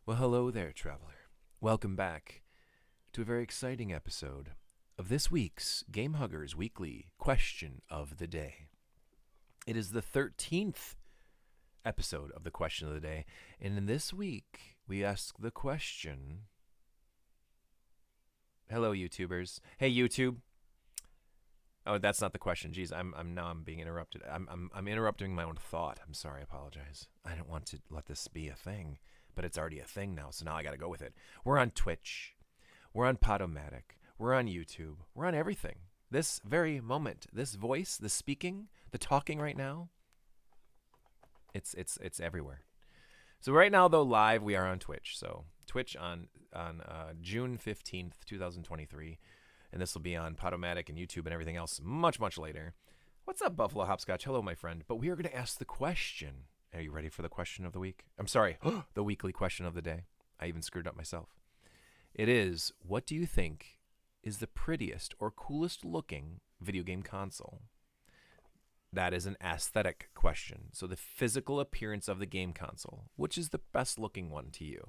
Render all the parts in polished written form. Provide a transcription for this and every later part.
Well, hello there, traveler. Welcome back to a very exciting episode of this week's Gamehuggers Weekly Question of the Day. It is the 13th episode of the Question of the Day, and in this week, we ask the question. Hello, YouTubers. Hey, YouTube. Oh, that's not the question. Jeez, I'm being interrupted. I'm interrupting my own thought. I'm sorry. I apologize. I don't want to let this be a thing, but it's already a thing now, so now I got to go with it. We're on Twitch. We're on Podomatic. We're on YouTube. We're on everything. This very moment, this voice, the speaking, the talking right now, it's everywhere. So right now, though, live, we are on Twitch. So Twitch on June 15th, 2023. And this will be on Podomatic and YouTube and everything else much, much later. What's up, Buffalo Hopscotch? Hello, my friend. But we are going to ask the question. Are you ready for the question of the week? I'm sorry, the weekly question of the day. I even screwed up myself. It is, what do you think is the prettiest or coolest looking video game console? That is an aesthetic question. So the physical appearance of the game console. Which is the best looking one to you?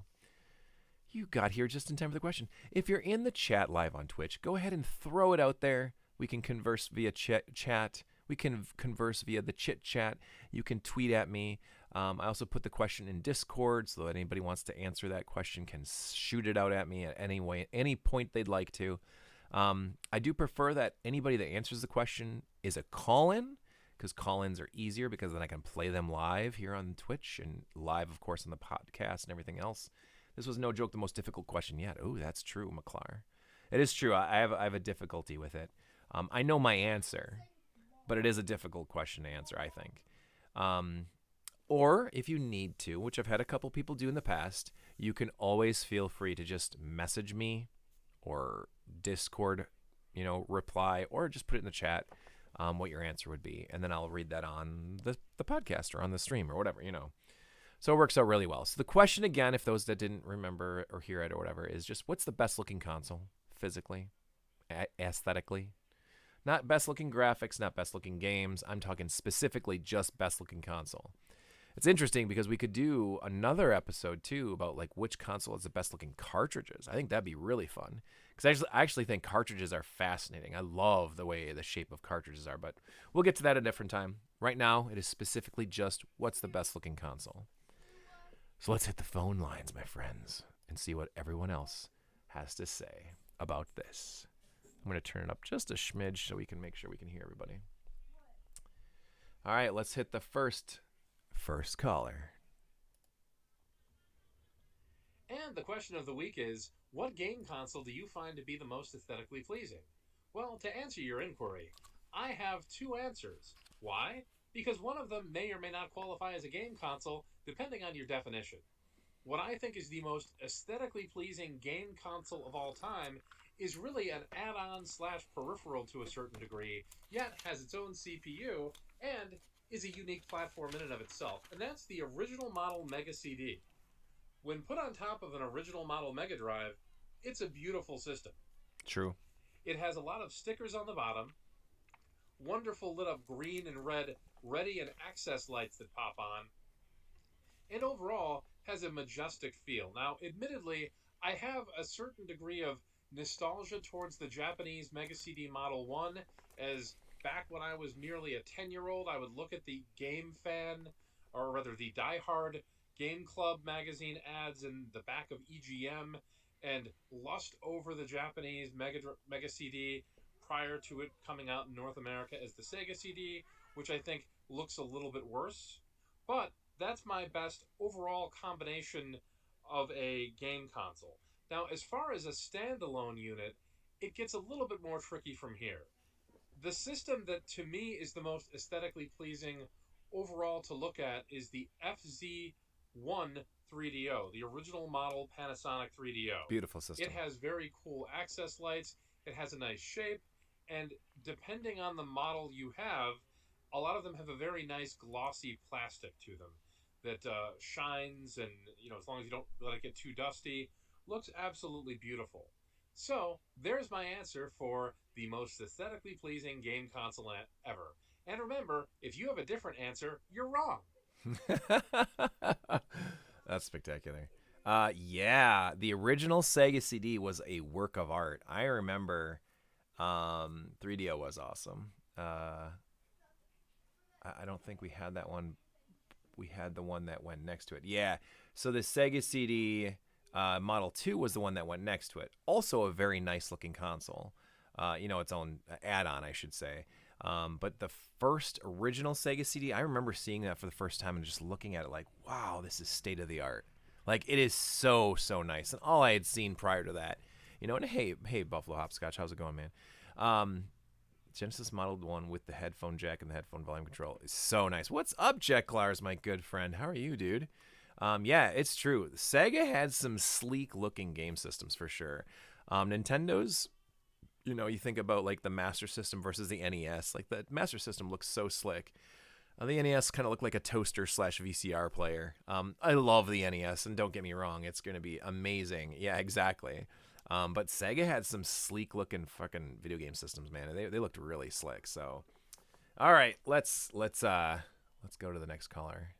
You got here just in time for the question. If you're in the chat live on Twitch, go ahead and throw it out there. We can converse via chat. We can converse via the chit chat. You can tweet at me. I also put the question in Discord so that anybody wants to answer that question can shoot it out at me at any point they'd like to. I do prefer that anybody that answers the question is a call-in, because call-ins are easier because then I can play them live here on Twitch and live, of course, on the podcast and everything else. This was no joke the most difficult question yet. Oh, that's true, McClar. It is true. I have a difficulty with it. I know my answer, but it is a difficult question to answer, I think. Or if you need to, which I've had a couple people do in the past, you can always feel free to just message me or Discord, reply, or just put it in the chat what your answer would be. And then I'll read that on the podcast or on the stream or whatever, So it works out really well. So the question again, if those that didn't remember or hear it or whatever, is just what's the best looking console physically, aesthetically? Not best looking graphics, not best looking games. I'm talking specifically just best looking console. It's interesting because we could do another episode too about like which console has the best looking cartridges. I think that'd be really fun because I actually think cartridges are fascinating. I love the way the shape of cartridges are, but we'll get to that at a different time. Right now, it is specifically just what's the best looking console. So let's hit the phone lines, my friends, and see what everyone else has to say about this. I'm going to turn it up just a smidge so we can make sure we can hear everybody. All right, let's hit the first caller. And the question of the week is, what game console do you find to be the most aesthetically pleasing? Well, to answer your inquiry, I have two answers. Why? Because one of them may or may not qualify as a game console, depending on your definition. What I think is the most aesthetically pleasing game console of all time is really an add-on / peripheral to a certain degree, yet has its own CPU and is a unique platform in and of itself, and that's the original model Mega CD. When put on top of an original model Mega Drive, it's a beautiful system. True. It has a lot of stickers on the bottom, wonderful lit up green and red ready and access lights that pop on, and overall has a majestic feel. Now, admittedly, I have a certain degree of nostalgia towards the Japanese Mega CD Model 1, as back when I was merely a 10-year-old, I would look at the Game Fan, or rather the Die Hard Game Club magazine ads in the back of EGM and lust over the Japanese Mega CD prior to it coming out in North America as the Sega CD, which I think looks a little bit worse. But that's my best overall combination of a game console. Now, as far as a standalone unit, it gets a little bit more tricky from here. The system that to me is the most aesthetically pleasing overall to look at is the FZ1 3DO, the original model Panasonic 3DO. Beautiful system. It has very cool access lights, it has a nice shape, and depending on the model you have, a lot of them have a very nice glossy plastic to them that shines, and as long as you don't let it get too dusty, looks absolutely beautiful. So there's my answer for the most aesthetically pleasing game console ever. And remember, if you have a different answer, you're wrong. That's spectacular. Yeah, the original Sega CD was a work of art. I remember 3DO was awesome. I don't think we had that one. We had the one that went next to it. Yeah. So the Sega CD Model 2 was the one that went next to it. Also a very nice looking console. Its own add-on, I should say. But the first original Sega CD, I remember seeing that for the first time and just looking at it like, wow, this is state of the art. Like it is so nice. And all I had seen prior to that, and hey, Buffalo Hopscotch, how's it going, man? Um, Genesis Model 1 with the headphone jack and the headphone volume control is so nice. What's up, Jack Klars, my good friend? How are you, dude? Yeah, it's true. Sega had some sleek looking game systems for sure. Nintendo's, you think about like the Master System versus the NES. Like the Master System looks so slick. The NES kind of looked like a toaster slash VCR player. I love the NES, and don't get me wrong, it's going to be amazing. Yeah, exactly. But Sega had some sleek looking fucking video game systems, man. They looked really slick. So, all right, let's go to the next caller.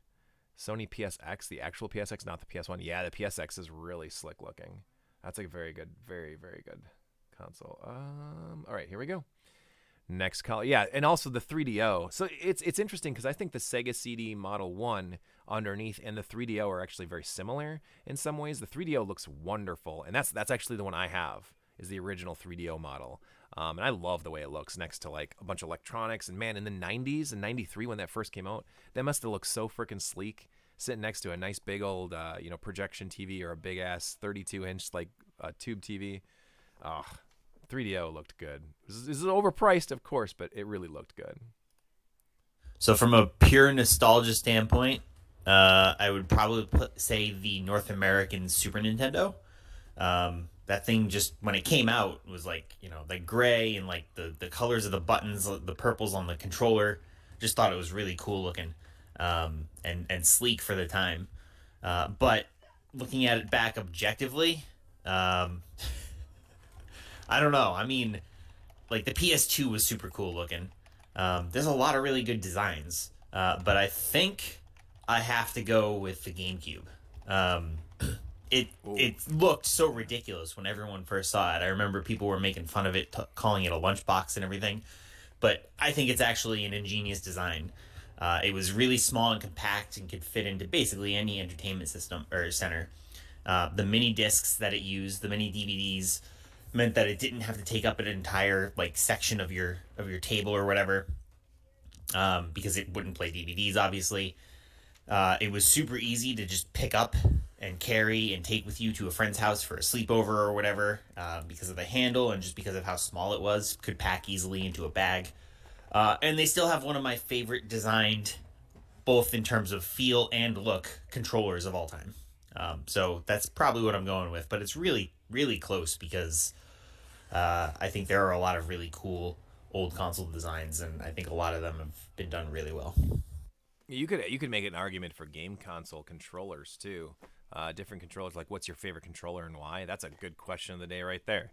Sony PSX, the actual PSX, not the PS1. Yeah, the PSX is really slick looking. That's a very good, very good console. All right, here we go. Next call, yeah, and also the 3DO. So it's interesting because I think the Sega CD Model 1 underneath and the 3DO are actually very similar in some ways. The 3DO looks wonderful, and that's actually the one I have, is the original 3DO model. And I love the way it looks next to like a bunch of electronics. And man, in the 90s and 93 when that first came out, that must have looked so freaking sleek sitting next to a nice big old projection TV or a big ass 32-inch like tube TV. Oh, 3DO looked good. This is overpriced, of course, but it really looked good. So from a pure nostalgia standpoint, I would probably say the North American Super Nintendo. That thing just when it came out was like the gray and like the colors of the buttons, the purples on the controller. Just thought it was really cool looking, and sleek for the time. But looking at it back objectively, I don't know. I mean, like the PS2 was super cool looking. There's a lot of really good designs, but I think I have to go with the GameCube. It looked so ridiculous when everyone first saw it. I remember people were making fun of it, calling it a lunchbox and everything. But I think it's actually an ingenious design. It was really small and compact and could fit into basically any entertainment system or center. The mini discs that it used, the mini DVDs, meant that it didn't have to take up an entire like section of your table or whatever, because it wouldn't play DVDs, obviously. It was super easy to just pick up and carry and take with you to a friend's house for a sleepover or whatever, because of the handle and just because of how small it was. Could pack easily into a bag. And they still have one of my favorite designed, both in terms of feel and look, controllers of all time. So that's probably what I'm going with. But it's really, really close because I think there are a lot of really cool old console designs, and I think a lot of them have been done really well. You could make an argument for game console controllers too. Different controllers, like what's your favorite controller and why? That's a good question of the day right there.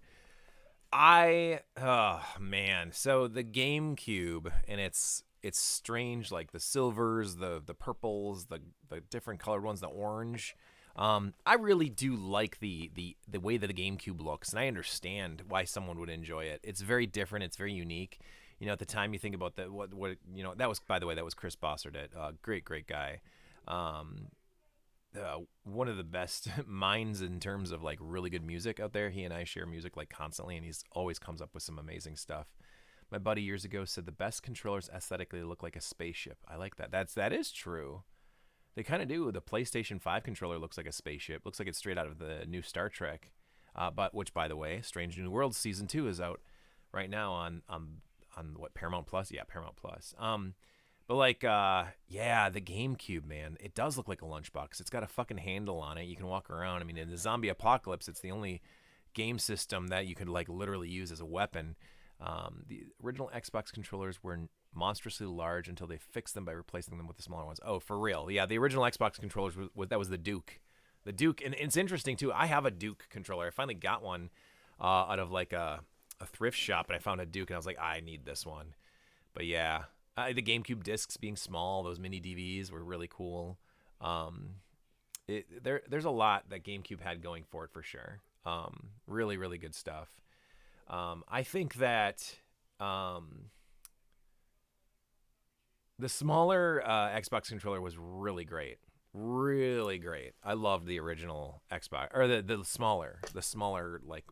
Oh man, so the GameCube, and it's strange, like the silvers, the purples, the different colored ones, the orange. I really do like the way that the GameCube looks, and I understand why someone would enjoy it. It's very different. It's very unique. At the time you think about that, what that was, by the way, that was Chris Bossert, great guy. One of the best minds in terms of like really good music out there. He and I share music like constantly, and he's always comes up with some amazing stuff. My buddy years ago said the best controllers aesthetically look like a spaceship. I like that. That is true. They kind of do. The PlayStation 5 controller looks like a spaceship. Looks like it's straight out of the new Star Trek. But which, by the way, Strange New Worlds Season 2 is out right now on what, Paramount Plus? Yeah, Paramount Plus. But like, yeah, the GameCube, man, it does look like a lunchbox. It's got a fucking handle on it. You can walk around. I mean, in the zombie apocalypse, it's the only game system that you could like literally use as a weapon. The original Xbox controllers were monstrously large until they fixed them by replacing them with the smaller ones. Oh, for real? Yeah, the original Xbox controllers that was the Duke. The Duke, and it's interesting too. I have a Duke controller. I finally got one out of like a thrift shop, and I found a Duke, and I was like, I need this one. But yeah, the GameCube discs being small, those mini DVDs were really cool. there's a lot that GameCube had going for it for sure. Really, really good stuff. I think that the smaller Xbox controller was really great. Really great. I loved the original Xbox, or the smaller like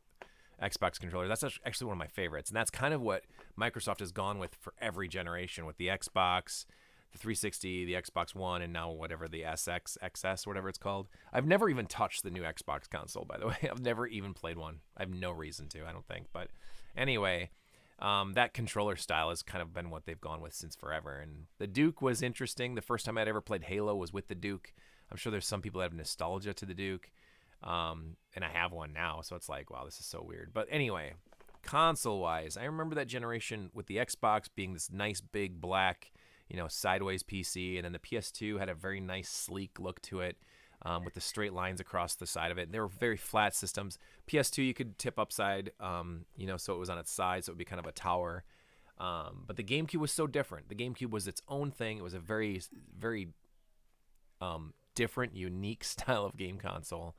Xbox controller. That's actually one of my favorites, and that's kind of what Microsoft has gone with for every generation, with the Xbox, the 360, the Xbox One, and now whatever the SX, XS, whatever it's called. I've never even touched the new Xbox console, by the way. I've never even played one. I have no reason to, I don't think. But anyway, that controller style has kind of been what they've gone with since forever. And the Duke was interesting. The first time I'd ever played Halo was with the Duke. I'm sure there's some people that have nostalgia to the Duke. And I have one now, so it's like, wow, this is so weird. But anyway, console-wise, I remember that generation with the Xbox being this nice, big, black, sideways PC, and then the PS2 had a very nice, sleek look to it, with the straight lines across the side of it. And they were very flat systems. PS2 you could tip upside, so it was on its side, so it would be kind of a tower. But the GameCube was so different. The GameCube was its own thing. It was a very, very different, unique style of game console.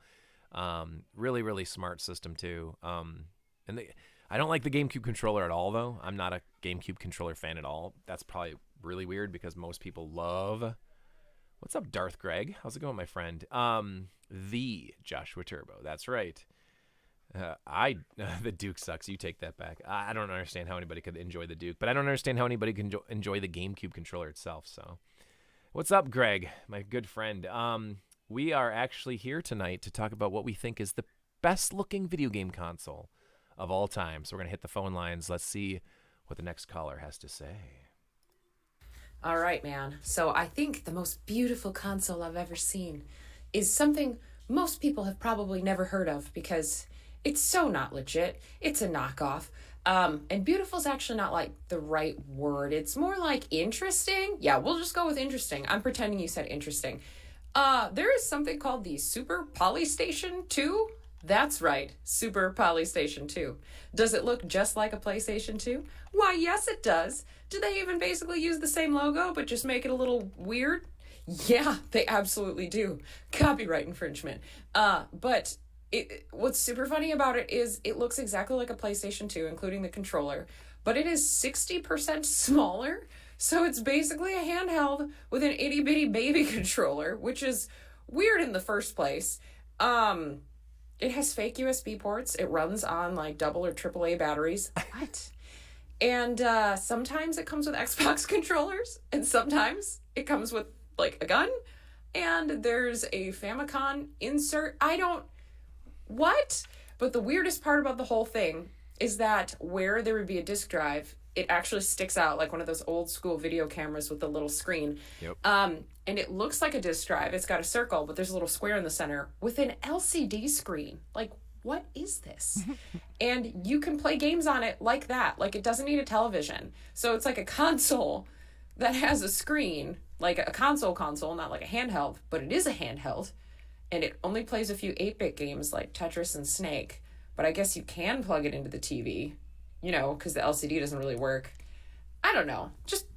Really, really smart system too. I don't like the GameCube controller at all, though. I'm not a GameCube controller fan at all. That's probably really weird because most people love. What's up, Darth Greg? How's it going, my friend? The Joshua Turbo. That's right. The Duke sucks. You take that back. I don't understand how anybody could enjoy the Duke, but I don't understand how anybody can enjoy the GameCube controller itself. So, what's up, Greg, my good friend? We are actually here tonight to talk about what we think is the best-looking video game console of all time. So we're going to hit the phone lines. Let's see what the next caller has to say. All right, man. So I think the most beautiful console I've ever seen is something most people have probably never heard of because it's so not legit. It's a knockoff. And beautiful is actually not like the right word. It's more like interesting. Yeah, we'll just go with interesting. I'm pretending you said interesting. There is something called the Super Polystation 2. That's right, Super Polystation 2. Does it look just like a PlayStation 2? Why, yes, it does. Do they even basically use the same logo, but just make it a little weird? Yeah, they absolutely do. Copyright infringement. But what's super funny about it is it looks exactly like a PlayStation 2, including the controller, but it is 60% smaller. So it's basically a handheld with an itty-bitty baby controller, which is weird in the first place. It has fake USB ports. It runs on like double or triple A batteries. What? And sometimes it comes with Xbox controllers, and sometimes it comes with like a gun, and there's a Famicom insert. What? But the weirdest part about the whole thing is that where there would be a disc drive, it actually sticks out like one of those old school video cameras with the little screen. Yep. And it looks like a disc drive. It's got a circle, but there's a little square in the center with an LCD screen. Like, what is this? And you can play games on it like that. Like, it doesn't need a television. So it's like a console that has a screen, like a console, not like a handheld, but it is a handheld. And it only plays a few 8-bit games like Tetris and Snake. But I guess you can plug it into the TV, because the LCD doesn't really work. I don't know. Just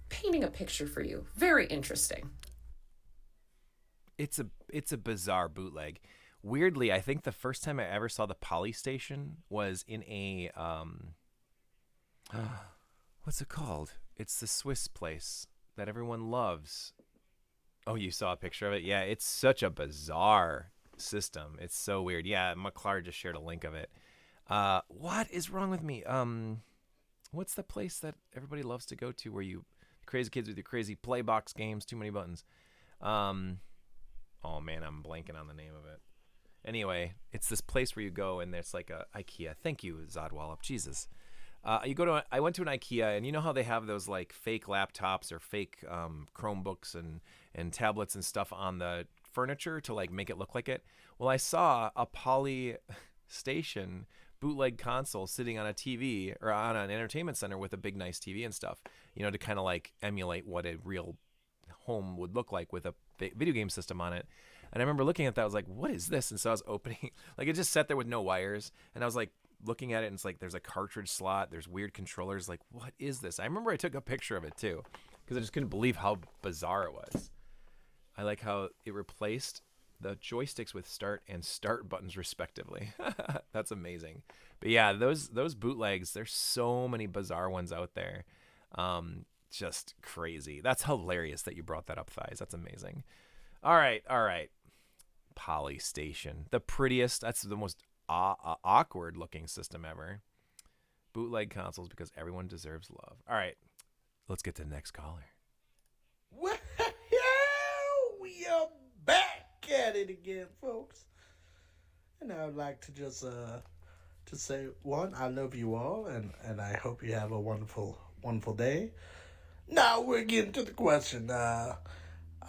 painting a picture for you. Very interesting. It's a bizarre bootleg. Weirdly, I think the first time I ever saw the Polystation was in a what's it called? It's the Swiss place that everyone loves. Oh, you saw a picture of it? Yeah, it's such a bizarre system. It's so weird. Yeah, McClar just shared a link of it. What is wrong with me? What's the place that everybody loves to go to where you crazy kids with your crazy play box games, too many buttons? Oh man, I'm blanking on the name of it. Anyway, it's this place where you go and there's like a IKEA. Thank you, Zodwallop. Jesus. I went to an IKEA, and you know how they have those like fake laptops or fake Chromebooks and tablets and stuff on the furniture to like make it look like it? Well, I saw a Polystation bootleg console sitting on a TV or on an entertainment center with a big nice TV and stuff, to kind of like emulate what a real home would look like with a video game system on it. And I remember looking at that, I was like, what is this? And so I was opening, like it just sat there with no wires, and I was like looking at it, and it's like there's a cartridge slot, there's weird controllers, like what is this? I remember I took a picture of it too, because I just couldn't believe how bizarre it was. I like how it replaced the joysticks with start and start buttons respectively. That's amazing. But yeah, those bootlegs, there's so many bizarre ones out there. Just crazy. That's hilarious that you brought that up, Thighs. That's amazing. All right. Poly Station, the prettiest. That's the most awkward looking system ever. Bootleg consoles because everyone deserves love. All right, let's get to the next caller. Well, we are back at it again, folks. And I would like to just say, one, I love you all, and I hope you have a wonderful day. Now we're getting to the question.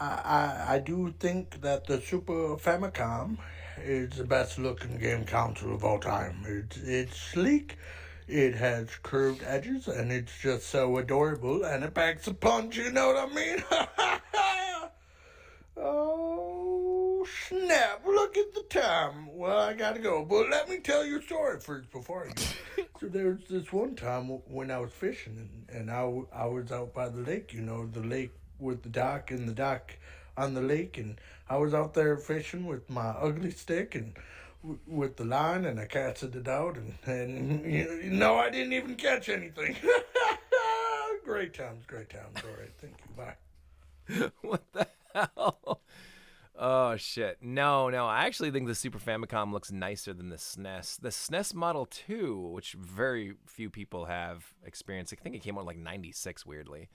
I do think that the Super Famicom is the best looking game console of all time. It's sleek, it has curved edges, and it's just so adorable, and it packs a punch, you know what I mean? Oh, snap, look at the time. Well, I gotta go, but let me tell you a story first before I go. So there was this one time when I was fishing, and I was out by the lake, the lake with the dock and the dock on the lake, and I was out there fishing with my ugly stick and with the line, and I casted it out, and I didn't even catch anything. Great times. All right, thank you, bye. What the hell? Oh shit. No, I actually think the Super Famicom looks nicer than the SNES. The SNES Model 2, which very few people have experienced. I think it came out like 96 weirdly,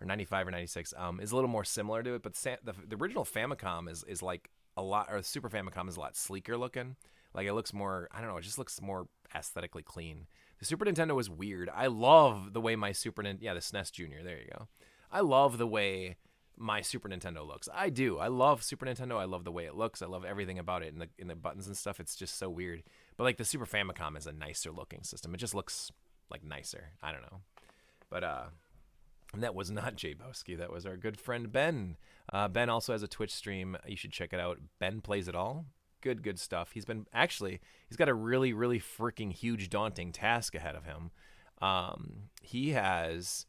or 95 or 96, is a little more similar to it, but the original Famicom is like a lot, or the Super Famicom is a lot sleeker looking. Like it looks more, I don't know, it just looks more aesthetically clean. The Super Nintendo was weird. I love the way my the SNES Junior, there you go. I love the way my Super Nintendo looks. I do. I love Super Nintendo. I love the way it looks. I love everything about it, and the buttons and stuff. It's just so weird. But like the Super Famicom is a nicer looking system. It just looks like nicer. I don't know. But and that was not Jay Bowski. That was our good friend Ben. Ben also has a Twitch stream. You should check it out. Ben Plays It All. Good stuff. He's got a really, really freaking huge, daunting task ahead of him. He has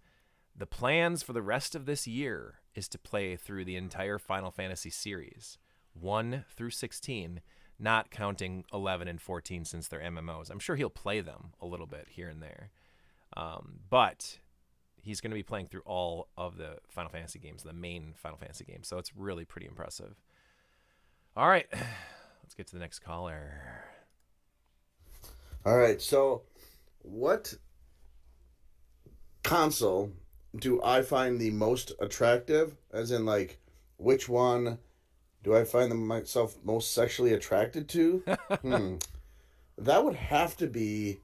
the plans for the rest of this year is to play through the entire Final Fantasy series, 1 through 16, not counting 11 and 14 since they're MMOs. I'm sure he'll play them a little bit here and there. But he's going to be playing through all of the Final Fantasy games, the main Final Fantasy games. So it's really pretty impressive. All right, let's get to the next caller. All right, so what console do I find the most attractive? As in, like, which one do I find myself most sexually attracted to? That would have to be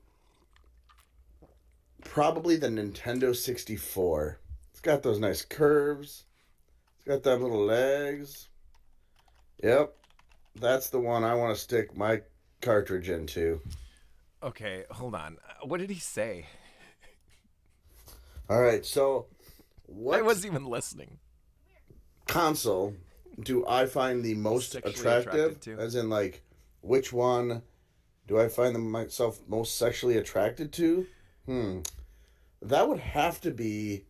probably the Nintendo 64. It's got those nice curves. It's got them little legs. Yep. That's the one I want to stick my cartridge into. Okay, hold on. What did he say? All right, so what I wasn't even listening. Console do I find the most Sexually attractive? attracted to. As in, like, which one do I find myself most sexually attracted to? That would have to be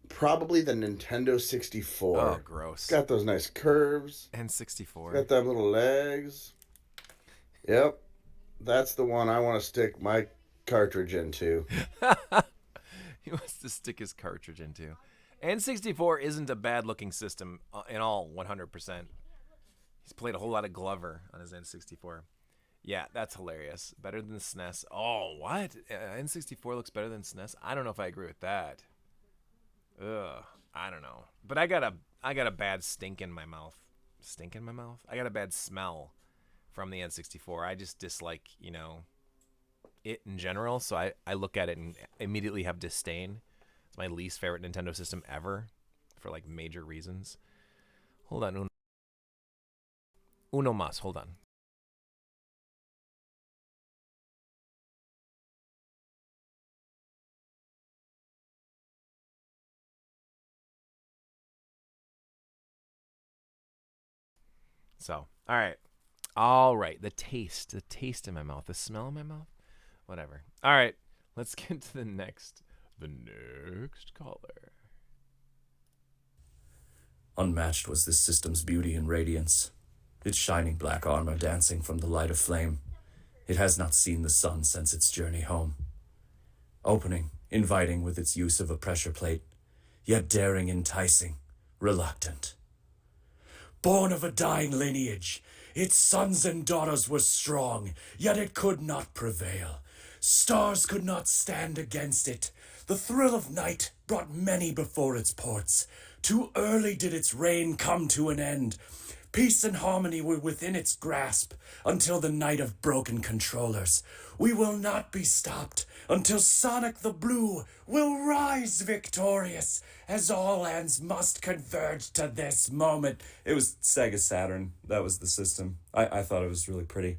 probably the Nintendo 64. Oh, gross. It's got those nice curves. N64. Got them little legs. Yep. That's the one I want to stick my cartridge into. He wants to stick his cartridge into. N64 isn't a bad looking system in all, 100%. He's played a whole lot of Glover on his N64. Yeah, that's hilarious. Better than the SNES. Oh, what? N64 looks better than SNES? I don't know if I agree with that. Ugh, I don't know. But I got a bad stink in my mouth. Stink in my mouth? I got a bad smell from the N64. I just dislike, it in general, so I look at it and immediately have disdain. It's my least favorite Nintendo system ever for like major reasons. Hold on. Uno mas. Hold on. So, all right. The taste in my mouth, the smell in my mouth, whatever. All right, let's get to the next caller. Unmatched was this system's beauty and radiance, its shining black armor dancing from the light of flame. It has not seen the sun since its journey home. Opening, inviting with its use of a pressure plate, yet daring, enticing, reluctant. Born of a dying lineage, its sons and daughters were strong, yet it could not prevail. Stars could not stand against it. The thrill of night brought many before its ports. Too early did its reign come to an end. Peace and harmony were within its grasp until the night of broken controllers. We will not be stopped until Sonic the Blue will rise victorious, as all lands must converge to this moment. It was Sega Saturn. That was the system. I thought it was really pretty.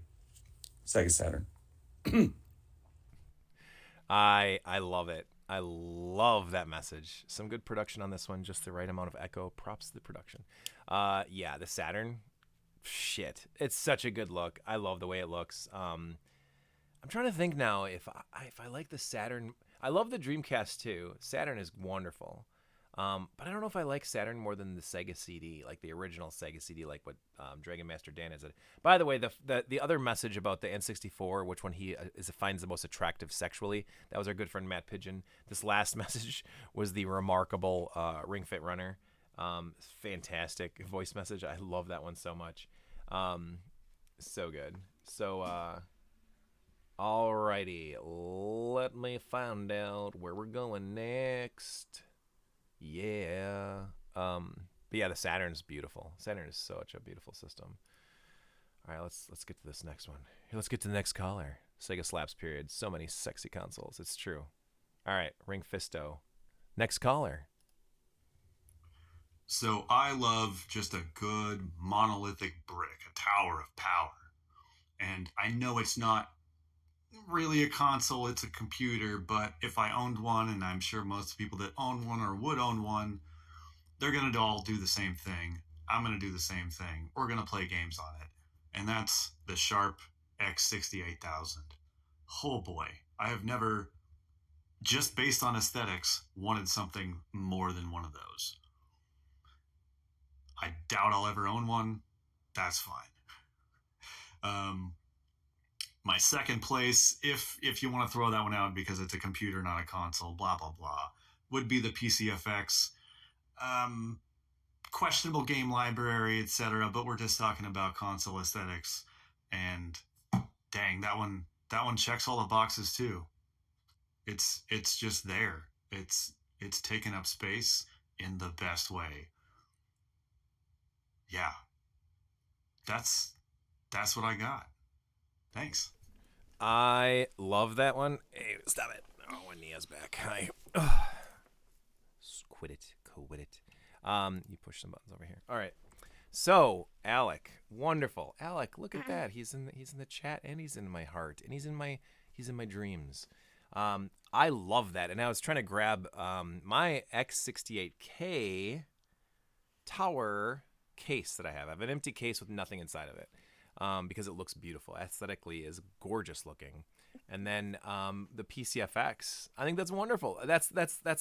Sega Saturn. I love it. I love that message. Some good production on this one, just the right amount of echo. Props to the production. Yeah, the Saturn, shit, it's such a good look. I love the way it looks. I'm trying to think now if I like the Saturn. I love the Dreamcast too. Saturn is wonderful. But I don't know if I like Saturn more than the Sega CD, like the original Sega CD, like what Dragon Master Dan is. By the way, the other message about the N64, which one he finds the most attractive sexually, that was our good friend Matt Pigeon. This last message was the remarkable Ring Fit Runner. Fantastic voice message. I love that one so much. So good. So, alrighty, let me find out where we're going next. Yeah. But yeah, the Saturn's beautiful. Saturn is such a beautiful system. All right, let's get to this next one. Here, let's get to the next caller. Sega slaps period. So many sexy consoles. It's true. All right, Ring Fisto. Next caller. So I love just a good monolithic brick, a tower of power. And I know it's not really a console, it's a computer, but if I owned one, and I'm sure most people that own one or would own one, they're going to all do the same thing. I'm going to do the same thing. We're going to play games on it. And that's the Sharp X68000. Oh boy, I have never, just based on aesthetics, wanted something more than one of those. I doubt I'll ever own one. That's fine. My second place, if you want to throw that one out because it's a computer, not a console, blah, blah, blah, would be the PCFX. Questionable game library, etc. But we're just talking about console aesthetics. And dang, that one checks all the boxes too. It's just there. It's taking up space in the best way. Yeah. That's what I got. Thanks. I love that one. Hey, stop it. Oh, my knee's back. Quit it. You push some buttons over here. All right. So, Alec, wonderful. Alec, look at that. He's in the chat, and he's in my heart, and he's in my dreams. I love that. And I was trying to grab my X68K tower case that I have. I have an empty case with nothing inside of it. Because it looks beautiful. Aesthetically is gorgeous looking. And then the PCFX, I think that's wonderful. That's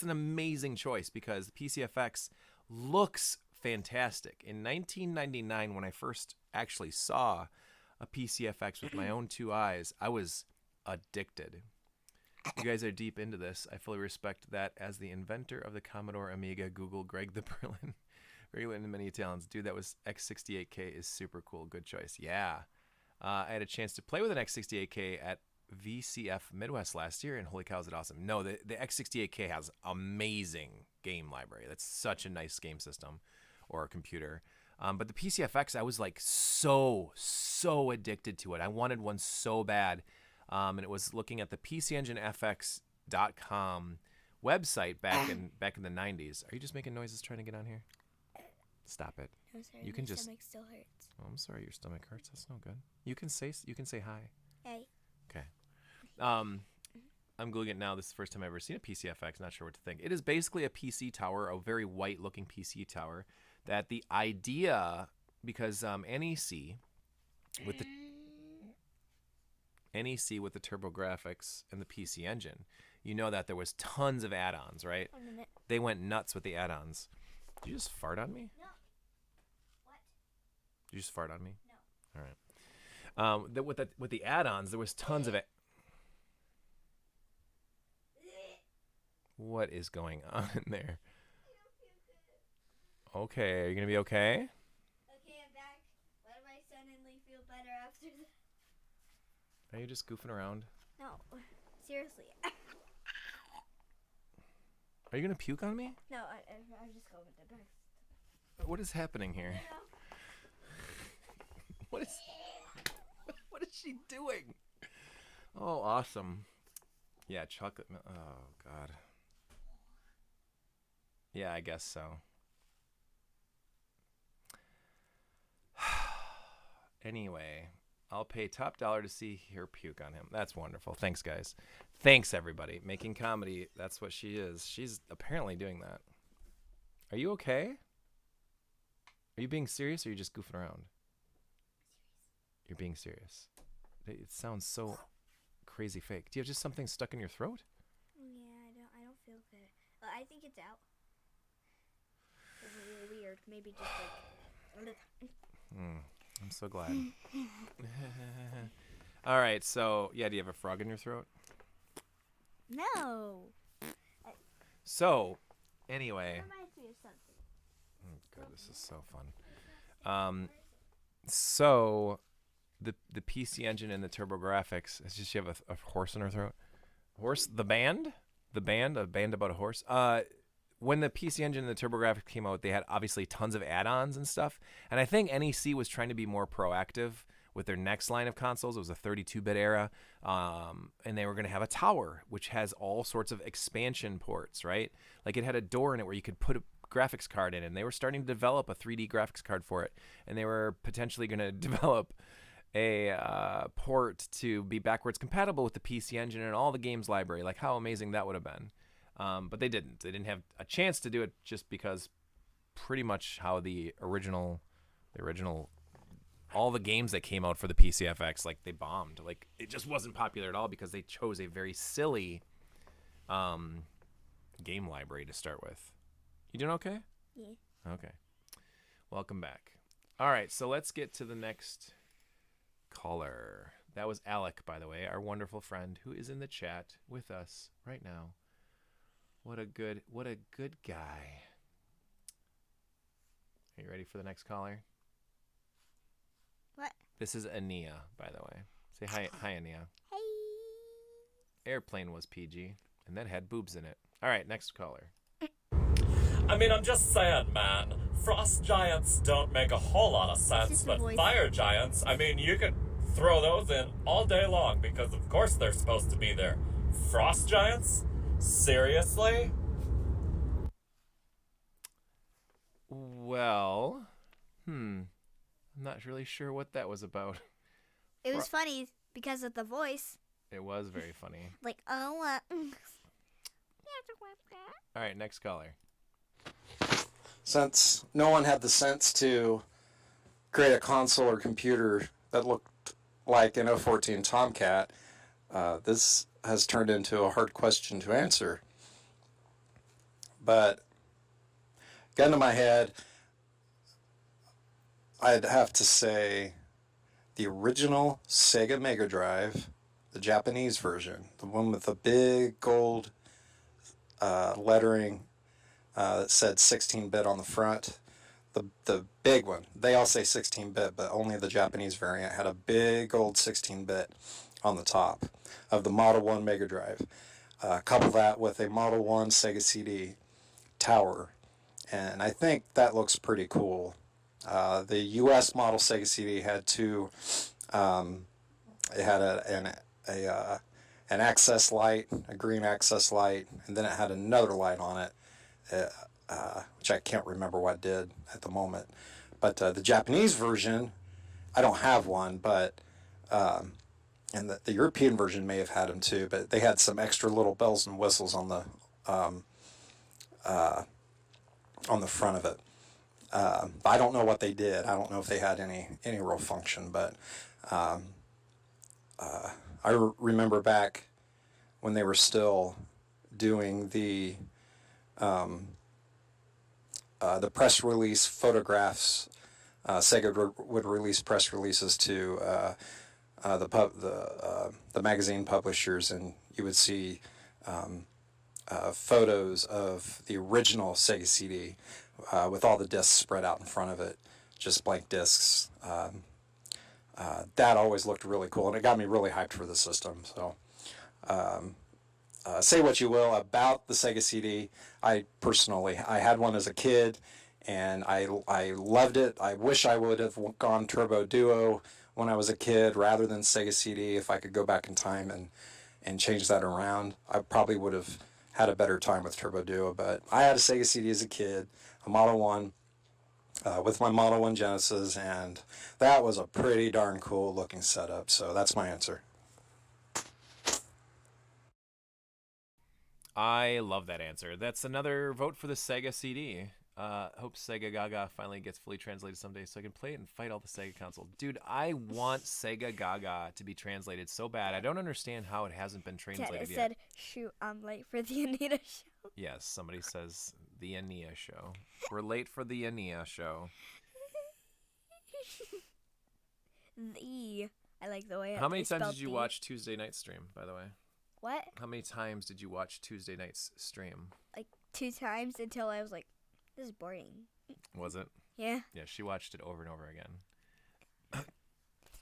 an amazing choice because the PCFX looks fantastic. In 1999, when I first actually saw a PCFX with my own two eyes, I was addicted. You guys are deep into this. I fully respect that as the inventor of the Commodore Amiga, Google Greg the Berlin. Regular and many talents. Dude, that was X68K is super cool. Good choice. Yeah. I had a chance to play with an X68K at VCF Midwest last year, and holy cow, is it awesome. No, the X68K has amazing game library. That's such a nice game system or a computer. But the PCFX, I was like so addicted to it. I wanted one so bad. And it was looking at the PCEngineFX.com website back in the 90s. Are you just making noises trying to get on here? Stop it. I'm sorry, you can my just. stomach still hurts. Oh, I'm sorry, your stomach hurts. That's no good. You can say hi. Hey. Okay. I'm googling it now. This is the first time I've ever seen a PCFX. Not sure what to think. It is basically a PC tower, a very white-looking PC tower. That the idea, because NEC with the TurboGrafx and the PC Engine, you know that there was tons of add-ons, right? 1 minute. They went nuts with the add-ons. Did you just fart on me? No. Did you just fart on me? No. All right. With the add-ons, there was tons of it. What is going on in there? Okay, are you gonna be okay? Okay, I'm back. Why do I suddenly feel better after that? Are you just goofing around? No, seriously. Are you gonna puke on me? No, I just go with the best. What is happening here? What is she doing? Oh, awesome. Yeah, chocolate milk. Oh, God. Yeah, I guess so. Anyway, I'll pay top dollar to see her puke on him. That's wonderful. Thanks, guys. Thanks, everybody. Making comedy, that's what she is. She's apparently doing that. Are you okay? Are you being serious or are you just goofing around? You're being serious. It sounds so crazy fake. Do you have just something stuck in your throat? Yeah, I don't feel good. I think it's out. It's really weird. Maybe just like. I'm so glad. All right, so yeah, do you have a frog in your throat? No. So, anyway. It reminds me of something. Oh, God, this is so fun. So, the PC Engine and the TurboGrafx. It's just you have a horse in her throat. Horse, the band, a band about a horse. When the PC Engine and the TurboGrafx came out, they had obviously tons of add-ons and stuff. And I think NEC was trying to be more proactive with their next line of consoles. It was a 32-bit era, and they were going to have a tower, which has all sorts of expansion ports, right? Like it had a door in it where you could put a graphics card in, and they were starting to develop a 3D graphics card for it, and they were potentially going to develop a port to be backwards compatible with the PC Engine and all the games library. Like how amazing that would have been. But they didn't. They didn't have a chance to do it just because pretty much how the original, all the games that came out for the PCFX, like they bombed. Like it just wasn't popular at all because they chose a very silly game library to start with. You doing okay? Yeah. Okay. Welcome back. All right, so let's get to the next caller. That was Alec, by the way, our wonderful friend who is in the chat with us right now. What a good guy. Are you ready for the next caller? What? This is Ania, by the way. Say hi, Ania. Hey. Airplane was PG, and that had boobs in it. All right, next caller. I mean, I'm just saying, man. Frost giants don't make a whole lot of sense, but fire giants, I mean, you could throw those in all day long because, of course, they're supposed to be there. Frost giants? Seriously? Well, I'm not really sure what that was about. It was funny because of the voice. It was very funny. Like, oh, All right, next caller. Since no one had the sense to create a console or computer that looked like an 014 Tomcat, this has turned into a hard question to answer. But gun to my head, I'd have to say the original Sega Mega Drive, the Japanese version, the one with the big gold lettering that said 16-bit on the front. The big one. They all say 16-bit, but only the Japanese variant had a big old 16-bit on the top of the Model 1 Mega Drive. Couple that with a Model 1 Sega CD tower, and I think that looks pretty cool. The U.S. model Sega CD had two. It had an access light, a green access light, and then it had another light on it, which I can't remember what it did at the moment. But the Japanese version, I don't have one, but and the European version may have had them too, but they had some extra little bells and whistles on the front of it. I don't know what they did. I don't know if they had any real function, but I remember back when they were still doing the press release photographs Sega would release press releases to the magazine publishers, and you would see photos of the original Sega CD with all the discs spread out in front of it, just blank discs. That always looked really cool, and it got me really hyped for the system. So, say what you will about the Sega CD. I had one as a kid, and I loved it. I wish I would have gone Turbo Duo when I was a kid rather than Sega CD. If I could go back in time and change that around, I probably would have had a better time with Turbo Duo. But I had a Sega CD as a kid, a Model 1, with my Model 1 Genesis, and that was a pretty darn cool looking setup. So that's my answer. I love that answer. That's another vote for the Sega CD. Hope Sega Gaga finally gets fully translated someday so I can play it and fight all the Sega console. Dude, I want Sega Gaga to be translated so bad. I don't understand how it hasn't been translated Dad, it yet. said, shoot, I'm late for the Anita show. Yes, somebody says the Ania show. We're late for the Ania show. I like the way How many they times spelled did you the. watch Tuesday Night Stream, by the way? What? How many times did you watch Tuesday Night's stream? Like 2 times until I was like, this is boring. Was it? Yeah. Yeah, she watched it over and over again.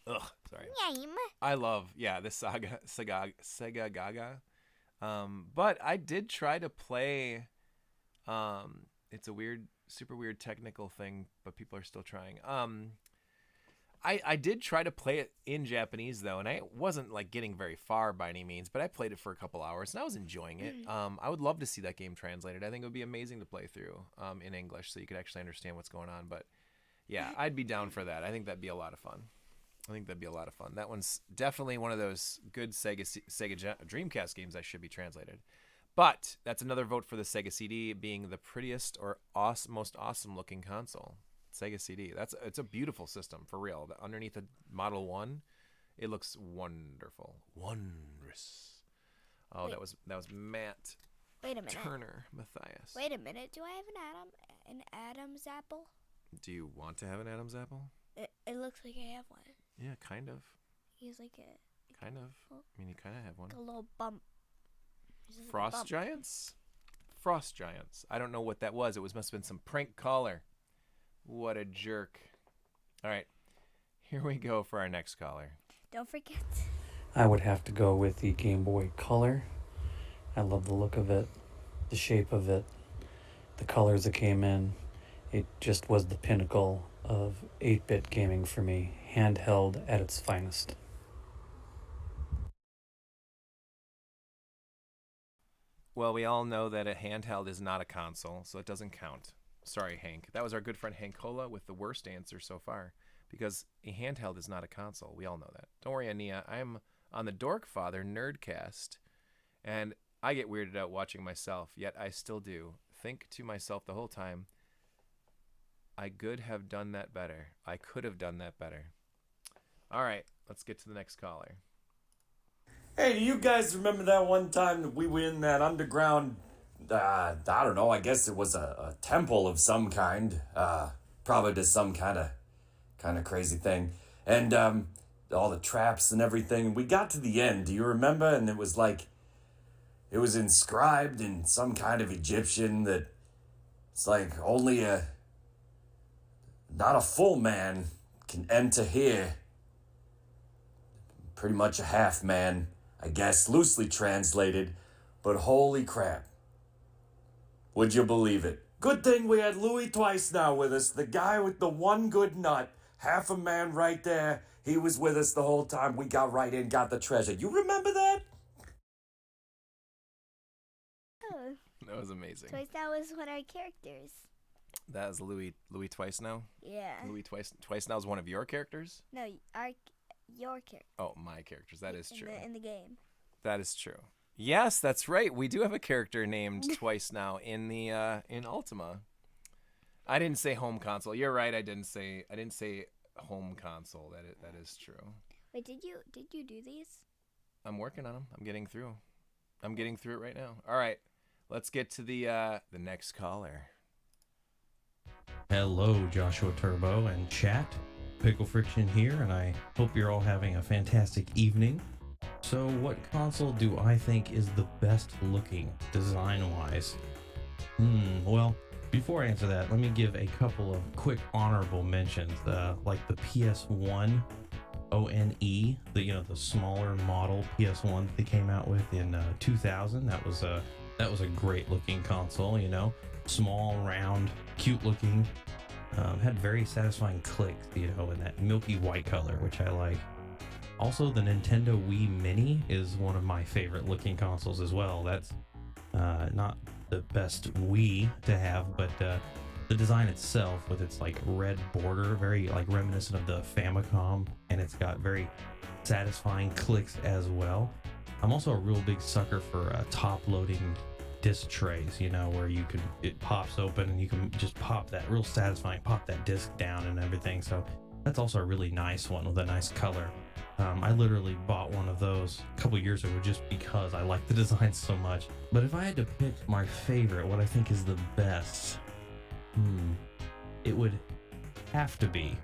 Ugh, sorry. Yame. I love, this Sega Gaga. But I did try to play, it's a super weird technical thing, but people are still trying. I did try to play it in Japanese, though, and I wasn't like getting very far by any means, but I played it for a couple hours, and I was enjoying it. I would love to see that game translated. I think it would be amazing to play through in English so you could actually understand what's going on. But yeah, I'd be down for that. I think that'd be a lot of fun. That one's definitely one of those good Sega Dreamcast games that should be translated. But that's another vote for the Sega CD being the prettiest or most awesome looking console. Sega CD. It's a beautiful system for real. Underneath the Model 1, it looks wonderful. Wondrous. Oh, Wait. that was Matt Wait a minute. Turner Matthias. Wait a minute. Do I have an Adam's apple? Do you want to have an Adam's apple? It looks like I have one. Yeah, kind of. He's like a Kind of. I mean, you kind of have one. like a little bump. He's like a Frost bump. Giants? Frost Giants. I don't know what that was. It must have been some prank caller. What a jerk. All right. Here we go for our next caller. Don't forget. I would have to go with the Game Boy Color. I love the look of it, the shape of it, the colors that came in. It just was the pinnacle of 8-bit gaming for me, handheld at its finest. Well, we all know that a handheld is not a console, so it doesn't count. Sorry, Hank. That was our good friend Hank Cola with the worst answer so far, because a handheld is not a console. We all know that. Don't worry, Ania. I'm on the Dorkfather Nerdcast, and I get weirded out watching myself, yet I still do. Think to myself the whole time, I could have done that better. I could have done that better. All right, let's get to the next caller. Hey, do you guys remember that one time that we were in that underground, I don't know, I guess it was a temple of some kind, probably to some kind of crazy thing, and all the traps and everything. We got to the end, do you remember? And it was like, it was inscribed in some kind of Egyptian that it's like only not a full man can enter here. Pretty much a half man, I guess, loosely translated, but holy crap. Would you believe it? Good thing we had Louis Twice now with us, the guy with the one good nut, half a man right there. He was with us the whole time. We got right in, got the treasure. You remember that? Oh, That was amazing. Twice that was one of our characters. That is Louis Twice now? Yeah. Louis Twice now is one of your characters? No, your character. Oh, my characters. That is true. In the game. That is true. Yes, that's right. We do have a character named Twice now in the in Ultima. I didn't say home console. You're right. I didn't say home console. That is true. Wait, did you do these? I'm working on them. I'm getting through it right now. All right. Let's get to the next caller. Hello, Joshua Turbo and chat. Pickle Friction here, and I hope you're all having a fantastic evening. So, what console do I think is the best looking design-wise? Well, before I answer that, let me give a couple of quick honorable mentions, like the PS1 ONE, the smaller model PS1 that they came out with in 2000. That was a great looking console. Small, round, cute looking. Had very satisfying clicks, in that milky white color, which I like. Also, the Nintendo Wii Mini is one of my favorite looking consoles as well. That's not the best Wii to have, but the design itself with its like red border, very like reminiscent of the Famicom, and it's got very satisfying clicks as well. I'm also a real big sucker for top loading disc trays, where it pops open and you can just pop that real satisfying, pop that disc down and everything. So that's also a really nice one with a nice color. I literally bought one of those a couple years ago just because I like the design so much. But if I had to pick my favorite, what I think is the best, it would have to be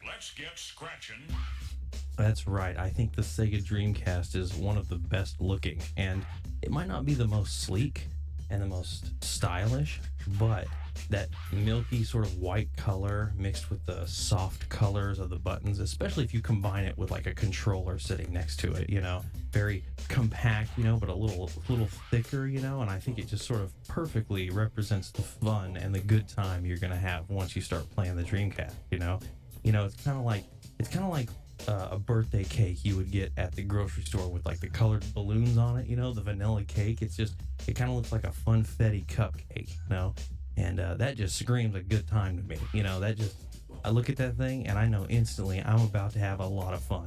Let's get scratching. That's right. I think the Sega Dreamcast is one of the best looking, and it might not be the most sleek and the most stylish, but that milky sort of white color mixed with the soft colors of the buttons, especially if you combine it with like a controller sitting next to it, very compact, but a little thicker, and I think it just sort of perfectly represents the fun and the good time you're going to have once you start playing the Dreamcast, it's kind of like a birthday cake you would get at the grocery store with like the colored balloons on it, the vanilla cake. It kind of looks like a funfetti cupcake, and that just screams a good time to me. I look at that thing and I know instantly I'm about to have a lot of fun.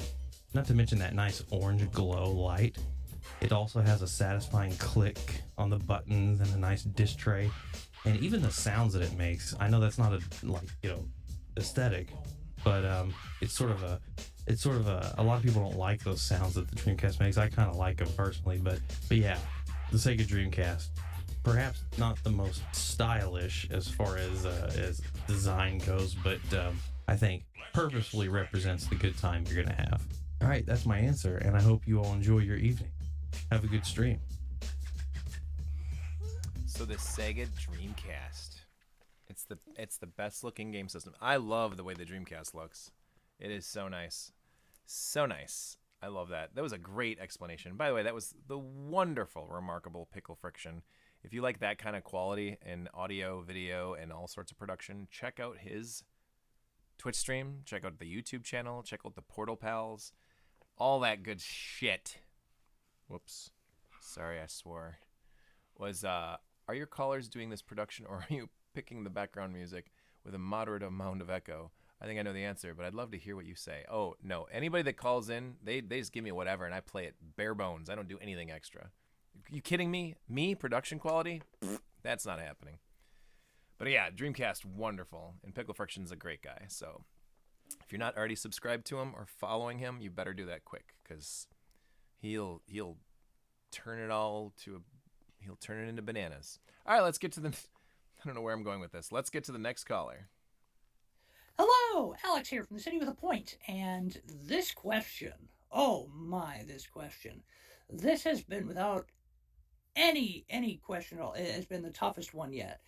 Not to mention that nice orange glow light. It also has a satisfying click on the buttons and a nice disc tray, and even the sounds that it makes. I know that's not aesthetic, but it's sort of a lot of people don't like those sounds that the Dreamcast makes. I kind of like them personally, but yeah, the Sega Dreamcast, perhaps not the most stylish as far as design goes, but I think purposefully represents the good time you're gonna have. All right, that's my answer, and I hope you all enjoy your evening. Have a good stream. So the Sega Dreamcast, it's the best looking game system. I love the way the Dreamcast looks. It is so nice. So nice. I love that. That was a great explanation. By the way, that was the wonderful, remarkable Pickle Friction. If you like that kind of quality in audio, video, and all sorts of production, check out his Twitch stream. Check out the YouTube channel. Check out the Portal Pals. All that good shit. Whoops. Sorry, I swore. Are your callers doing this production, or are you picking the background music with a moderate amount of echo? I think I know the answer, but I'd love to hear what you say. Oh, no. Anybody that calls in, they just give me whatever, and I play it bare bones. I don't do anything extra. You kidding me? Me? Production quality? Pfft, that's not happening. But yeah, Dreamcast, wonderful. And Pickle Friction's a great guy. So if you're not already subscribed to him or following him, you better do that quick, because he'll turn it into bananas. All right, let's get to the... I don't know where I'm going with this. Let's get to the next caller. Hello, Alex here from the City with a Point, and this question, oh my, this question. This has been, without any question at all, it has been the toughest one yet.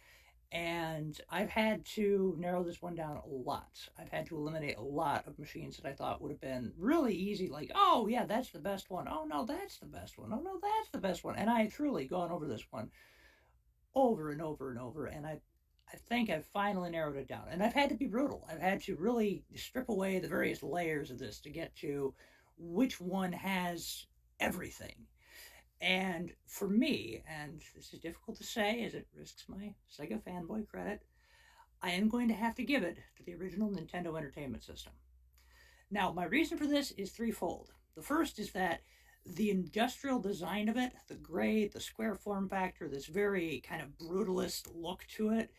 And I've had to narrow this one down a lot. I've had to eliminate a lot of machines that I thought would have been really easy, like, oh yeah, that's the best one. Oh no, that's the best one. Oh no, that's the best one. And I have truly gone over this one over and over and over, and I think I've finally narrowed it down. And I've had to be brutal. I've had to really strip away the various layers of this to get to which one has everything. And for me, and this is difficult to say as it risks my Sega fanboy credit, I am going to have to give it to the original Nintendo Entertainment System. Now, my reason for this is threefold. The first is that the industrial design of it, the gray, the square form factor, this very kind of brutalist look to it,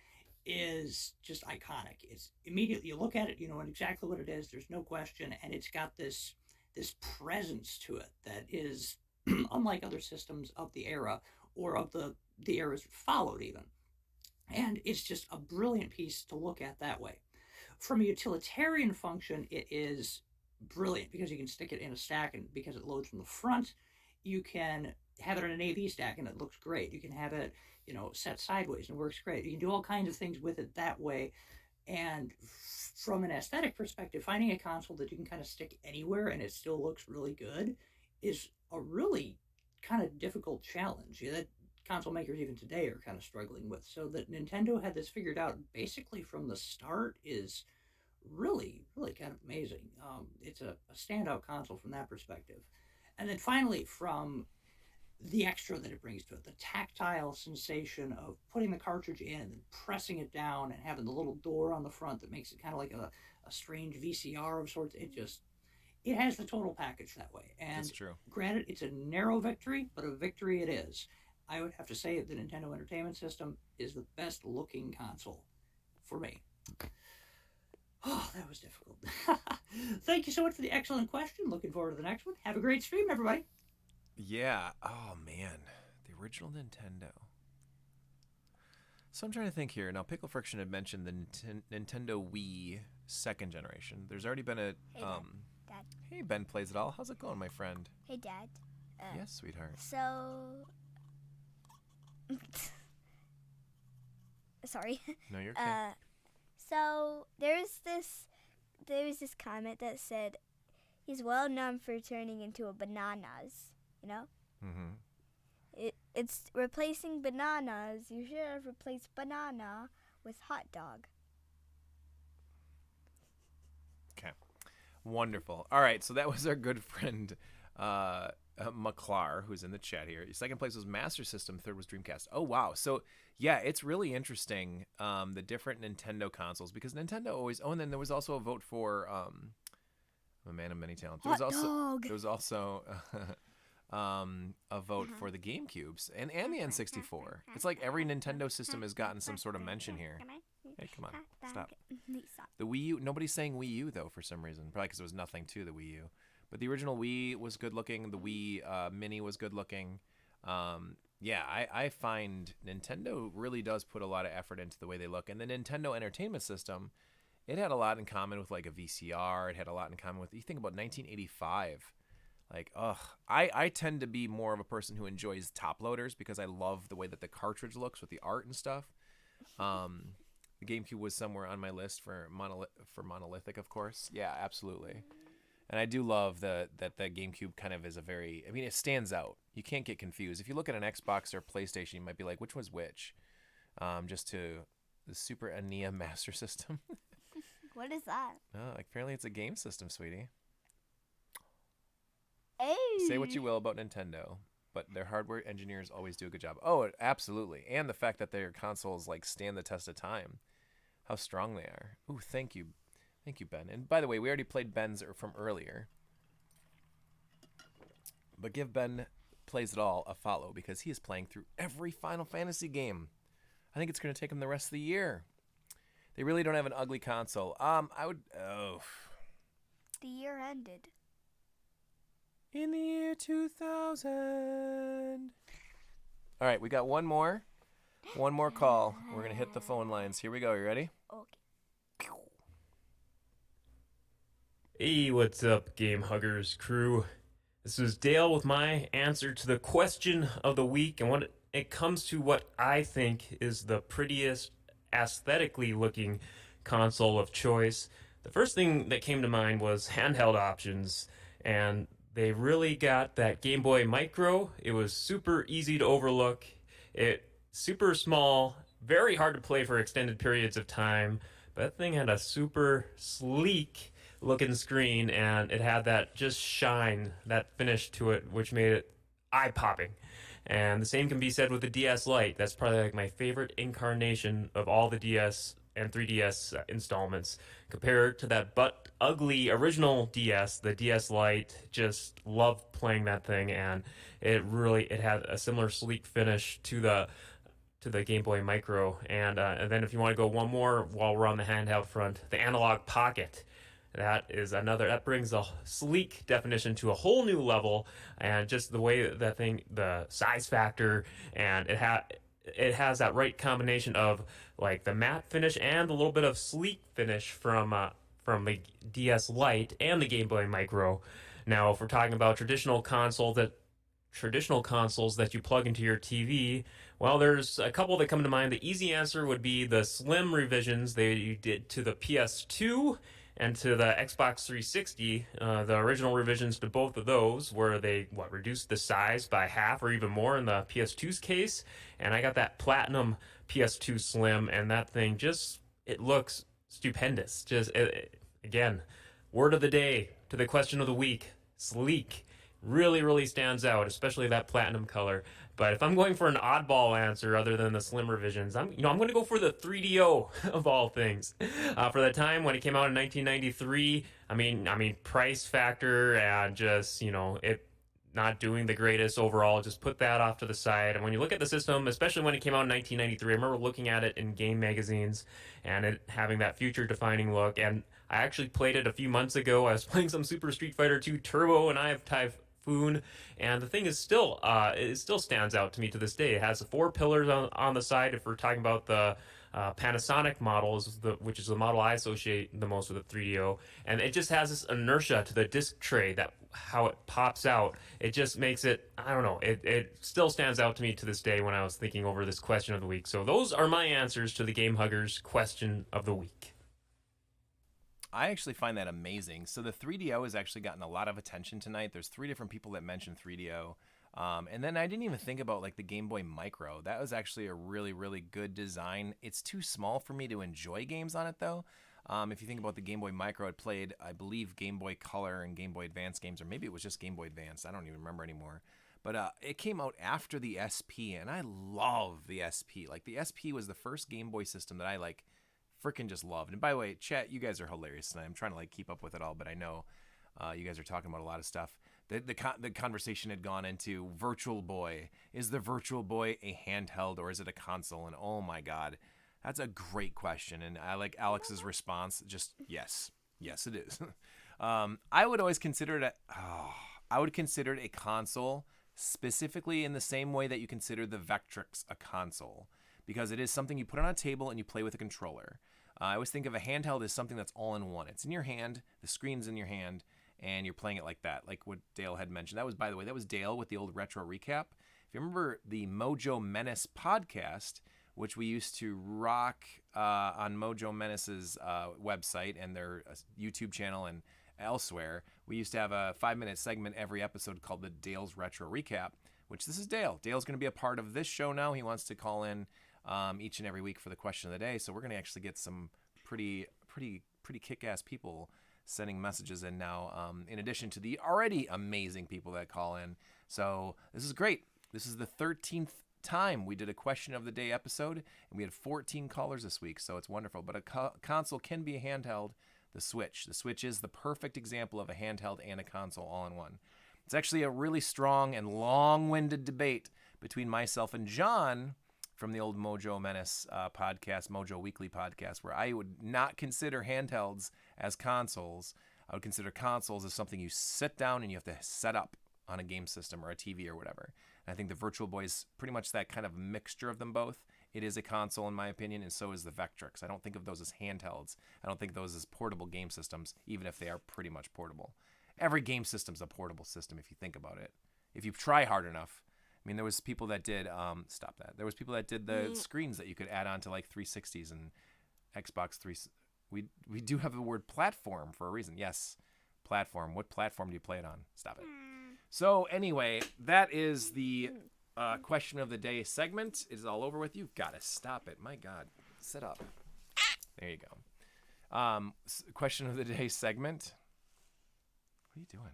is just iconic. It's immediately, you look at it, you know exactly what it is, there's no question, and it's got this presence to it that is unlike other systems of the era or of the eras followed even. And it's just a brilliant piece to look at that way. From a utilitarian function, it is brilliant because you can stick it in a stack, and because it loads from the front, you can have it in an AV stack and it looks great. You can have it, set sideways and it works great. You can do all kinds of things with it that way. And from an aesthetic perspective, finding a console that you can kind of stick anywhere and it still looks really good is a really kind of difficult challenge that console makers even today are kind of struggling with. So that Nintendo had this figured out basically from the start is really, really kind of amazing. It's a standout console from that perspective. And then finally, from the extra that it brings to it, the tactile sensation of putting the cartridge in and then pressing it down and having the little door on the front that makes it kind of like a strange VCR of sorts. It has the total package that way. And that's true. Granted, it's a narrow victory, but a victory it is. I would have to say the Nintendo Entertainment System is the best looking console for me. Oh, that was difficult. Thank you so much for the excellent question. Looking forward to the next one. Have a great stream, everybody. Yeah. Oh, man. The original Nintendo. So I'm trying to think here. Now, Pickle Friction had mentioned the Nintendo Wii second generation. There's already been a... Hey, Dad. Hey, Ben Plays It All. How's it going, my friend? Hey, Dad. Yes, sweetheart. So... Sorry. No, you're okay. So there's this comment that said he's well known for turning into a bananas, Mm-hmm. It's replacing bananas. You should have replaced banana with hot dog. Okay. Wonderful. All right, so that was our good friend McClar, who's in the chat here. Second place was Master System. Third was Dreamcast. Oh, wow. So, yeah, it's really interesting, the different Nintendo consoles, because Nintendo always... Oh, and then there was also a vote for... I'm a man of many talents. There was also a vote for the GameCubes and the N64. It's like every Nintendo system has gotten some sort of mention here. Hey, come on. Stop. The Wii U... Nobody's saying Wii U, though, for some reason. Probably because there was nothing to the Wii U. But the original Wii was good looking. The Wii Mini was good looking. Yeah, I find Nintendo really does put a lot of effort into the way they look. And the Nintendo Entertainment System, it had a lot in common with like a VCR. It had a lot in common with, you think about 1985. Like, I tend to be more of a person who enjoys top loaders because I love the way that the cartridge looks with the art and stuff. The GameCube was somewhere on my list for monolithic, of course. Yeah, absolutely. And I do love that the GameCube kind of is it stands out. You can't get confused. If you look at an Xbox or PlayStation, you might be like, which was which? Just to the Super NES Master System. What is that? Oh, apparently it's a game system, sweetie. Hey. Say what you will about Nintendo, but their hardware engineers always do a good job. Oh, absolutely. And the fact that their consoles stand the test of time. How strong they are. Ooh, thank you. Thank you, Ben. And by the way, we already played Ben's from earlier. But give Ben Plays It All a follow because he is playing through every Final Fantasy game. I think it's going to take him the rest of the year. They really don't have an ugly console. The year ended. In the year 2000. All right, we got one more call. We're going to hit the phone lines. Here we go. You ready? Okay. Hey, what's up, Gamehuggers crew? This is Dale with my answer to the question of the week, and when it comes to what I think is the prettiest aesthetically looking console of choice, the first thing that came to mind was handheld options, and they really got that Game Boy Micro. It was super easy to overlook. It super small, very hard to play for extended periods of time, but that thing had a super sleek looking screen, and it had that just shine, that finish to it, which made it eye-popping. And the same can be said with the DS Lite. That's probably like my favorite incarnation of all the DS and 3DS installments. Compared to that ugly original DS, the DS Lite, just loved playing that thing, and it had a similar sleek finish to the Game Boy Micro. And then if you want to go one more while we're on the handheld front, the Analog Pocket. That brings the sleek definition to a whole new level, and just the way that thing, the size factor, and it has that right combination of like the matte finish and a little bit of sleek finish from the DS Lite and the Game Boy Micro. Now, if we're talking about traditional consoles that you plug into your TV, well, there's a couple that come to mind. The easy answer would be the slim revisions they did to the PS2 and to the Xbox 360. The original revisions to both of those, where they reduced the size by half or even more in the PS2's case. And I got that Platinum PS2 Slim, and that thing it looks stupendous. Again, word of the day to the question of the week: sleek. Really, really stands out, especially that platinum color. But if I'm going for an oddball answer other than the slim revisions, I'm going to go for the 3DO of all things. For the time when it came out in 1993, I mean, price factor and just it not doing the greatest overall. Just put that off to the side. And when you look at the system, especially when it came out in 1993, I remember looking at it in game magazines and it having that future-defining look. And I actually played it a few months ago. I was playing some Super Street Fighter 2 Turbo, and I have Typhoon, and the thing is still it still stands out to me to this day. It has 4 pillars on the side. If we're talking about the Panasonic models, which is the model I associate the most with the 3DO, and it just has this inertia to the disc tray, that how it pops out. It just makes it, I don't know, it still stands out to me to this day when I was thinking over this question of the week. So those are my answers to the Gamehuggers question of the week. I actually find that amazing. So the 3DO has actually gotten a lot of attention tonight. There's 3 different people that mentioned 3DO. And then I didn't even think about like the Game Boy Micro. That was actually a really, really good design. It's too small for me to enjoy games on it though. If you think about the Game Boy Micro, it played, I believe, Game Boy Color and Game Boy Advance games, or maybe it was just Game Boy Advance. I don't even remember anymore. But it came out after the SP, and I love the SP. Like, the SP was the first Game Boy system that I, like, freaking just loved. And by the way, chat, you guys are hilarious tonight. I'm trying to, like, keep up with it all, but I know you guys are talking about a lot of stuff. The conversation had gone into Virtual Boy. Is the Virtual Boy a handheld, or is it a console? And, oh, my God. That's a great question, and I like Alex's response. Just yes, it is. I would always consider it a console, specifically in the same way that you consider the Vectrex a console, because it is something you put on a table and you play with a controller. I always think of a handheld as something that's all in one. It's in your hand, the screen's in your hand, and you're playing it like that, like what Dale had mentioned. That was, by the way, Dale with the old retro recap. If you remember the Mojo Menace podcast, which we used to rock on Mojo Menace's website and their YouTube channel and elsewhere. We used to have a 5-minute segment every episode called the Dale's Retro Recap, which this is Dale. Dale's going to be a part of this show now. He wants to call in each and every week for the question of the day. So we're going to actually get some pretty kick-ass people sending messages in now, in addition to the already amazing people that call in. So this is great. This is the 13th time we did a question of the day episode, and we had 14 callers this week, so it's wonderful. But a console can be a handheld. The Switch is the perfect example of a handheld and a console all in one. It's actually a really strong and long-winded debate between myself and John from the old Mojo Menace podcast, Mojo Weekly podcast, where I would not consider handhelds as consoles. I would consider consoles as something you sit down and you have to set up on a game system or a TV or whatever. And I think the Virtual Boy is pretty much that kind of mixture of them both. It is a console in my opinion, and so is the Vectrex. I don't think of those as handhelds. I don't think of those as portable game systems, even if they are pretty much portable. Every game system's a portable system if you think about it. If you try hard enough. I mean, there was people that did, There was people that did the screens that you could add on to like 360s and Xbox 3. We do have the word platform for a reason. Yes, platform. What platform do you play it on? Stop it. So anyway, that is the question of the day segment. It is all over with. You've got to stop it. My God. Sit up. There you go. Question of the day segment. What are you doing?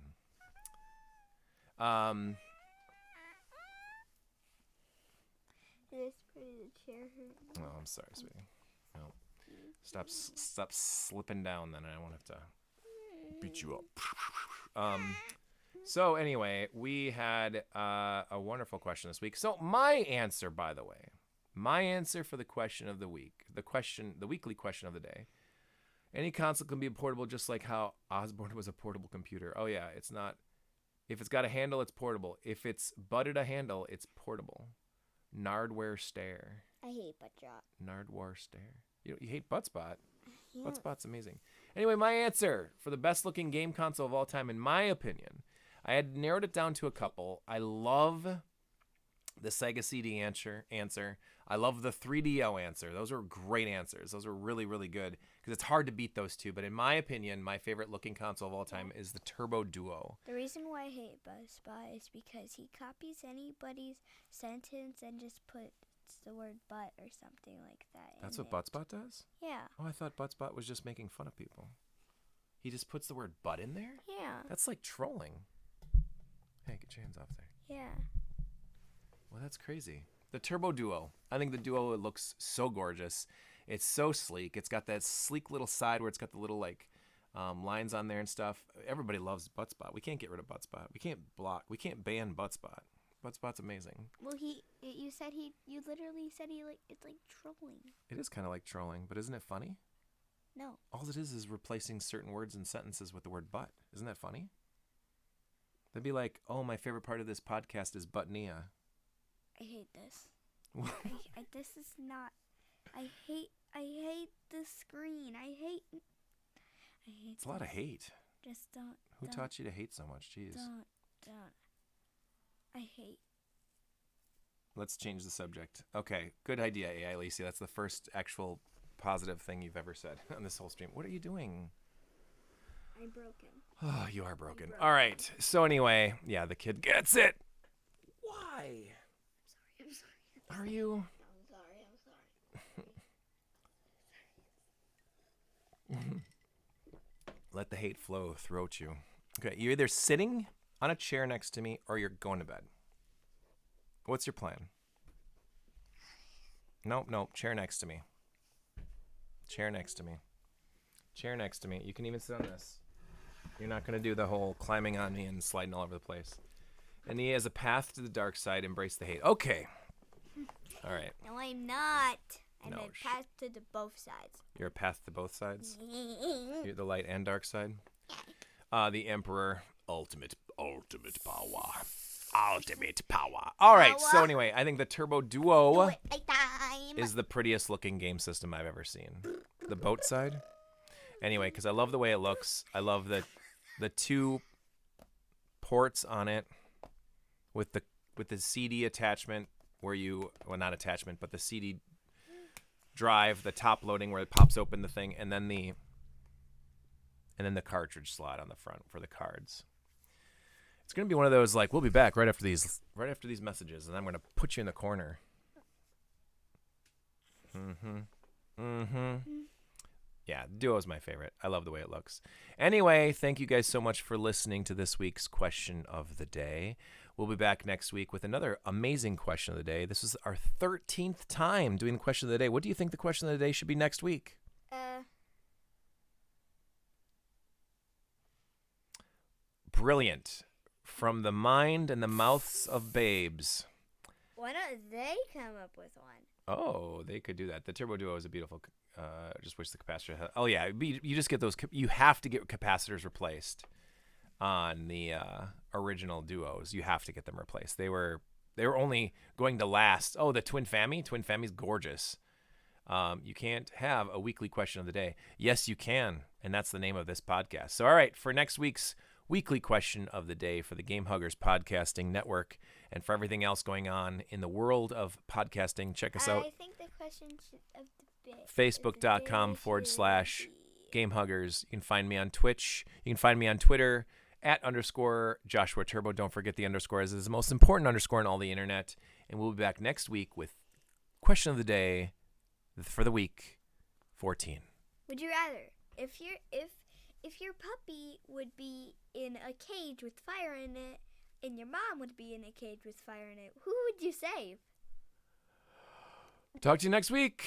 Oh, I'm sorry, sweetie. No. Stop slipping down, then I won't have to beat you up. So anyway, we had a wonderful question this week. So my answer, by the way, for the question of the week, the weekly question of the day, Any console can be portable, just like how Osborne was a portable computer. Oh yeah, it's not. If it's got a handle, it's portable. If it's butted a handle, it's portable. Nardware Stare. I hate Buttshot. Nardware Stare. You hate Buttspot? Yeah. Buttspot's amazing. Anyway, my answer for the best looking game console of all time, in my opinion, I had narrowed it down to a couple. I love the Sega CD answer. I love the 3DO answer. Those are great answers. Those are really, really good because it's hard to beat those two. But in my opinion, my favorite looking console of all time is the Turbo Duo. The reason why I hate Buzzspot is because he copies anybody's sentence and just puts the word butt or something like that. That's what Buttspot does? Yeah. Oh, I thought Buttspot was just making fun of people. He just puts the word butt in there? Yeah. That's like trolling. Hey, get your hands off there. Yeah. Well, that's crazy. The Turbo Duo. I think the Duo, it looks so gorgeous. It's so sleek. It's got that sleek little side where it's got the little like lines on there and stuff. Everybody loves Buttspot. We can't get rid of Buttspot. We can't ban Buttspot. Buttspot's amazing. Well, you literally said it's like trolling. It is kind of like trolling, but isn't it funny? No. All it is replacing certain words and sentences with the word butt. Isn't that funny? They'd be like, oh, my favorite part of this podcast is Buttnia. I hate this. This is not. I hate the screen. I hate. It's a lot of hate. Just don't. Who taught you to hate so much? Jeez. Don't. I hate. Let's change the subject. Okay, good idea, AI Lacey. That's the first actual positive thing you've ever said on this whole stream. What are you doing? I'm broken. Oh, you are broken. All right. So anyway, yeah, the kid gets it. Why? I'm sorry. Are you? I'm sorry. Let the hate flow throughout you. Okay, you're either sitting on a chair next to me or you're going to bed. What's your plan? Nope. Chair next to me. Chair next to me. Chair next to me. You can even sit on this. You're not going to do the whole climbing on me and sliding all over the place. And he has a path to the dark side. Embrace the hate. Okay. All right. No, I'm not. I'm No, a path to the both sides. You're a path to both sides? You're the light and dark side? The Emperor. Ultimate power. Ultimate power. All right. So anyway, I think the Turbo Duo is the prettiest looking game system I've ever seen. The boat side. Anyway, because I love the way it looks. I love the two ports on it with the CD attachment where not attachment, but the CD drive, the top loading where it pops open the thing, and then the cartridge slot on the front for the cards. It's gonna be one of those like, we'll be back right after these messages, and I'm gonna put you in the corner. Yeah, Duo is my favorite. I love the way it looks. Anyway, thank you guys so much for listening to this week's question of the day. We'll be back next week with another amazing question of the day. This is our 13th time doing the question of the day. What do you think the question of the day should be next week? Brilliant. From the mind and the mouths of babes. Why don't they come up with one? Oh, they could do that. The Turbo Duo is a beautiful. Just wish the capacitor had. Oh yeah, you just get those. You have to get capacitors replaced on the original Duos. You have to get them replaced. They were only going to last. Oh, the Twin Fammy. Twin Fammy's gorgeous. You can't have a weekly question of the day. Yes, you can, and that's the name of this podcast. So, all right, for next week's weekly question of the day for the Gamehuggers Podcasting Network and for everything else going on in the world of podcasting, check us out. I think the question of the day. Facebook.com/Gamehuggers. You can find me on Twitch. You can find me on Twitter @_Joshua Turbo. Don't forget the underscore, as it is the most important underscore on all the internet. And we'll be back next week with question of the day for the week 14. Would you rather if your puppy would be in a cage with fire in it and your mom would be in a cage with fire in it, who would you save? Talk to you next week.